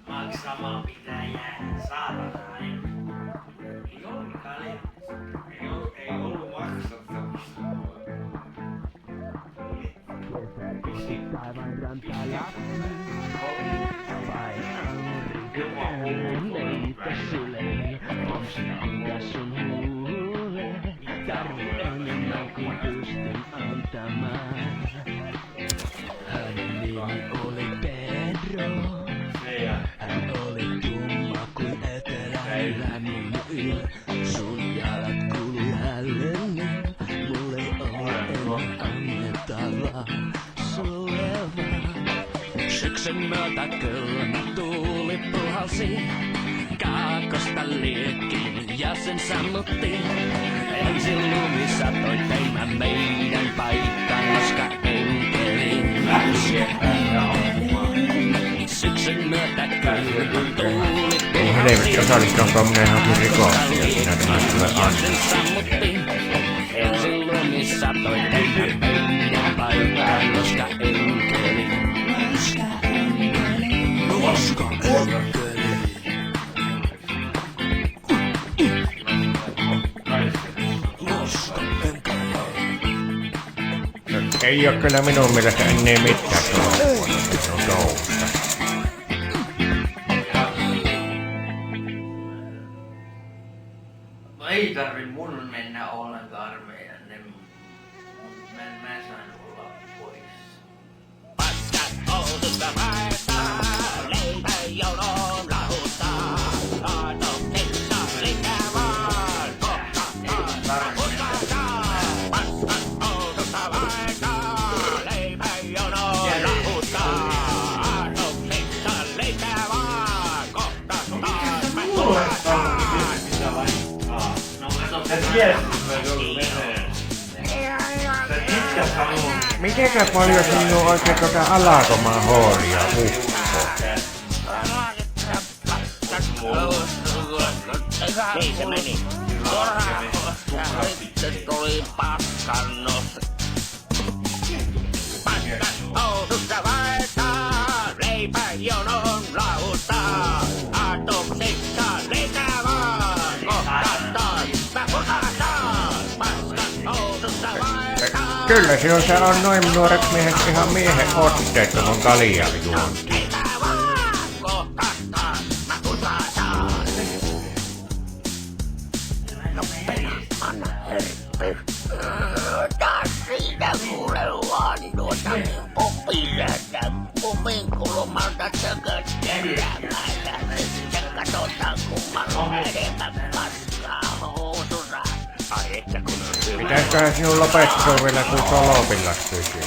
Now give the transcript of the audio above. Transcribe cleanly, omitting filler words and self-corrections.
Maksamaan pitää jäädä, saatana. Ei ollutkaan ei ollut maksattamista. Taivaan rantaa leitä sylee, ja sun huulee, tarvi enemmän kuin pystyn antamaan. Hänen nimi oli Pedro, hän oli tumma kuin etelällä niin yö. Sun jalat kului hällenne, mulle ei ole annettavaa sulle vaan. Syksyn myötä kylmä tuuli puhalsi, kaakosta liekkiin ja sen sammutti. Ensin lumi satoi teimä meidän paikkaan, koska enkelin syksyn myötä kylmä tuuli puhalsi, Rikoksia siinä tämä tulee ja sen sammutti. Ensin lumi satoi teimä meidän paikkaan, koska enkelin Ei oo kyllä minun mielestä ennen mitään se on touhusta. Ei tarvi mun mennä ollenkaan armeijaan. Mä sain olla pois. Paskat outusta vaeltaa, leipä jonoon lahuttaa. Aatokissa lisää vaan, kohtataan, uskataan. Paskat outusta vaeltaa, leipä jonoon lahuttaa. Aatokissa lisää vaan, kohtataan, uskataan. Sä tiesit, että mä joudun menee. Sä itkä sanoo. Mitenkä paljon siinä on oikein alakomaan hooria ukko? Niin se meni. Ja sitten tuli paskannos. Paskat outusta vaeltaa, leipä jonoon lauttaa. Aatuksissa lisää vaan, kohtataan, mä pukataan. Paskat outusta vaeltaa. Kyllä se on noin nuoreksi mieheksi ihan miehen otteet, kun on kaljaa juonti. Leipää vaan, kohtataan, mä pukataan. Anna herppi. Taas siinä kuule vaan poppilätä. Pumin kulmalta tököttelemällä. Ja katsotaan kummalla on enemmän paskaa housussa. Ai että kun on hyvä. Pitäisköhän sinun lopettua vielä kun solopilla pysyy?